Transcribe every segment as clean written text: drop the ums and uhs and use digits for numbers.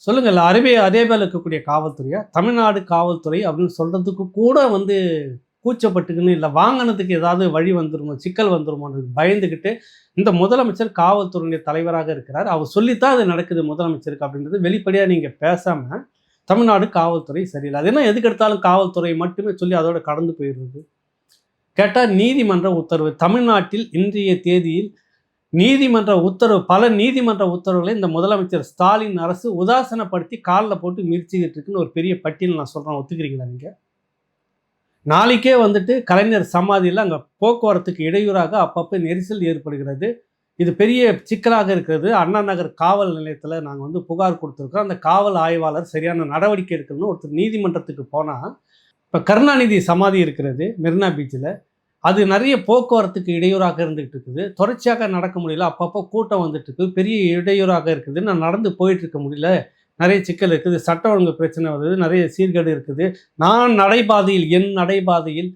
சொல்லுங்கள். அதே போல இருக்கக்கூடிய காவல்துறையா, தமிழ்நாடு காவல்துறை அப்படின்னு சொல்றதுக்கு கூட வந்து கூச்சப்பட்டுக்குன்னு, இல்ல வாங்குனதுக்கு ஏதாவது வழி வந்துருமோ, சிக்கல் வந்துருமோன்னு பயந்துகிட்டு, இந்த முதலமைச்சர் காவல்துறையினுடைய தலைவராக இருக்கிறார். அவர் சொல்லித்தான் அது நடக்குது முதலமைச்சருக்கு அப்படின்றது வெளிப்படையா நீங்க பேசாம, தமிழ்நாடு காவல்துறை சரியில்ல. அது என்ன எதுக்கு எடுத்தாலும் காவல்துறை மட்டுமே சொல்லி அதோட கடந்து போயிடுறது. கேட்டா நீதிமன்ற உத்தரவு. தமிழ்நாட்டில் இன்றைய தேதியில் நீதிமன்ற உத்தரவு, பல நீதிமன்ற உத்தரவுகளை இந்த முதலமைச்சர் ஸ்டாலின் அரசு உதாசனப்படுத்தி காலில் போட்டு மிதிச்சுக்கிட்டு இருக்குன்னு ஒரு பெரிய பட்டியல் நான் சொல்றேன். ஒத்துக்கிறீங்களா நீங்க? நாளைக்கே வந்துட்டு கலைஞர் சமாதியில் அங்கே போக்குவரத்துக்கு இடையூறாக அப்பப்போ நெரிசல் ஏற்படுகிறது. இது பெரிய சிக்கலாக இருக்கிறது. அண்ணா நகர் காவல் நிலையத்தில் நாங்கள் வந்து புகார் கொடுத்துருக்கோம். அந்த காவல் ஆய்வாளர் சரியான நடவடிக்கை எடுக்கணும்னு ஒருத்தர் நீதிமன்றத்துக்கு போனால், இப்போ கருணாநிதி சமாதி இருக்கிறது மெரினா பீச்சில். அது நிறைய போக்குவரத்துக்கு இடையூறாக இருந்துகிட்டு இருக்குது. தொடர்ச்சியாக நடக்க முடியல. அப்பப்போ கூட்டம் வந்துட்டு இருக்குது. பெரிய இடையூறாக இருக்குது. நான் நடந்து போயிட்டு இருக்க முடியல. நிறைய சிக்கல் இருக்குது. சட்ட ஒழுங்கு பிரச்சனை வருது. நிறைய சீர்கேடு இருக்குது. நான் நடைபாதையில், என் நடைபாதையில்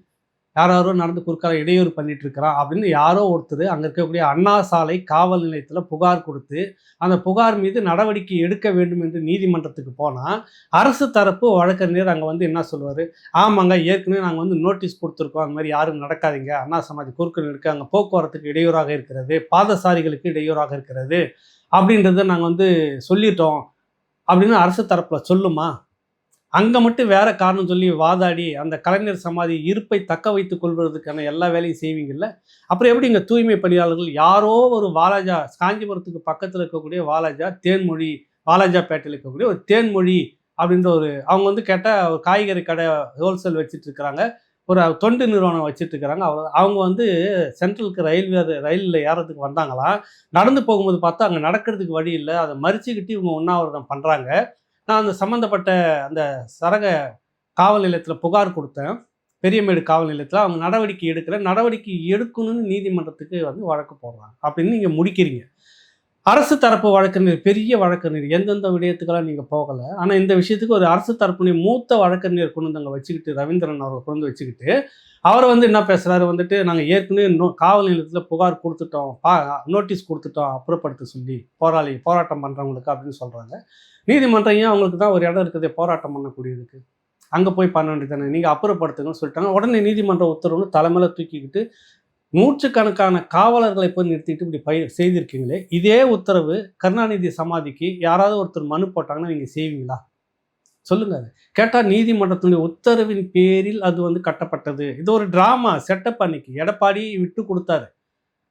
யாரோ நடந்து குறுக்கால இடையூறு பண்ணிட்டு இருக்கிறான் அப்படின்னு யாரோ ஒருத்தர் அங்கே இருக்கக்கூடிய அண்ணா சாலை காவல் நிலையத்தில் புகார் கொடுத்து, அந்த புகார் மீது நடவடிக்கை எடுக்க வேண்டும் என்று நீதிமன்றத்துக்கு போனால், அரசு தரப்பு வழக்கறிஞர் அங்கே வந்து என்ன சொல்லுவார்? ஆமாங்க, ஏற்கனவே நாங்கள் வந்து நோட்டீஸ் கொடுத்துருக்கோம், அந்த மாதிரி யாரும் நடக்காதீங்க, அண்ணா சமாதி குறுக்கு இருக்கு, அங்கே போக்குவரத்துக்கு இடையூறாக இருக்கிறது, பாதசாரிகளுக்கு இடையூறாக இருக்கிறது அப்படின்றத நாங்கள் வந்து சொல்லிட்டோம் அப்படின்னு அரசு தரப்பில் சொல்லுமா? அங்கே மட்டும் வேற காரணம் சொல்லி வாதாடி அந்த கலைஞர் சமாதி இருப்பை தக்க வைத்துக் கொள்வதற்கான எல்லா வேலையும் செய்வீங்கல்ல. அப்புறம் எப்படி இங்கே தூய்மை பணியாளர்கள் யாரோ ஒரு வாலாஜா, காஞ்சிபுரத்துக்கு பக்கத்தில் இருக்கக்கூடிய வாலாஜா தேன்மொழி, வாலாஜாபேட்டையில் இருக்கக்கூடிய ஒரு தேன்மொழி அப்படின்ற ஒரு அவங்க வந்து கேட்டால் ஒரு காய்கறி கடை ஹோல்சேல் வச்சுட்டு இருக்கிறாங்க. ஒரு தொண்டு நிறுவனம் வச்சுட்டு இருக்கிறாங்க. அவங்க வந்து சென்ட்ரலுக்கு ரயிலில் ஏறதுக்கு வந்தாங்களாம். நடந்து போகும்போது பார்த்தா அங்கே நடக்கிறதுக்கு வழி இல்லை. அதை மறிச்சுக்கிட்டு இவங்க உண்ணாவிரதம் பண்ணுறாங்க. நான் அந்த சம்மந்தப்பட்ட அந்த சரக காவல் நிலையத்தில் புகார் கொடுத்தேன். பெரியமேடு காவல் நிலையத்தில் அவங்க நடவடிக்கை எடுக்கணும்னு நீதிமன்றத்துக்கு வந்து வழக்கு போடுறாங்க அப்படின்னு நீங்கள் முடிக்கிறீங்க. அரசு தரப்பு வழக்கறிஞர், பெரிய வழக்கறிஞர், எந்தெந்த விடயத்துக்கெல்லாம் நீங்கள் போகலை. ஆனால் இந்த விஷயத்துக்கு ஒரு அரசு தரப்புடைய மூத்த வழக்கறிஞர் கொண்டு வந்து அங்கே வச்சுக்கிட்டு, ரவீந்திரன் அவரை கொண்டு வந்து வச்சுக்கிட்டு, அவரை வந்து என்ன பேசுகிறாரு வந்துட்டு, நாங்கள் ஏற்கனவே காவல் நிலையத்தில் புகார் கொடுத்துட்டோம், நோட்டீஸ் கொடுத்துட்டோம் அப்புறப்படுத்த சொல்லி போராட்டம் பண்ணுறவங்களுக்கு அப்படின்னு சொல்கிறாங்க. நீதிமன்றம் ஏன் அவங்களுக்கு தான் ஒரு இடம் இருக்குது போராட்டம் பண்ணக்கூடியதுக்கு, அங்கே போய் பண்ண வேண்டியதானே, நீங்கள் அப்புறப்படுத்துங்கன்னு சொல்லிட்டாங்க. உடனே நீதிமன்ற உத்தரவுன்னு தலைமையில் தூக்கிக்கிட்டு நூற்றுக்கணக்கான காவலர்களை போய் நிறுத்திட்டு இப்படி செய்திருக்கீங்களே. இதே உத்தரவு கருணாநிதி சமாதிக்கு யாராவது ஒருத்தர் மனு போட்டாங்கன்னா நீங்கள் செய்வீங்களா? சொல்லுங்க. அது கேட்டால் நீதிமன்றத்தினுடைய உத்தரவின் பேரில் அது வந்து கட்டப்பட்டது. இது ஒரு டிராமா செட்டப். அன்னைக்கு எடப்பாடி விட்டு கொடுத்தாரு.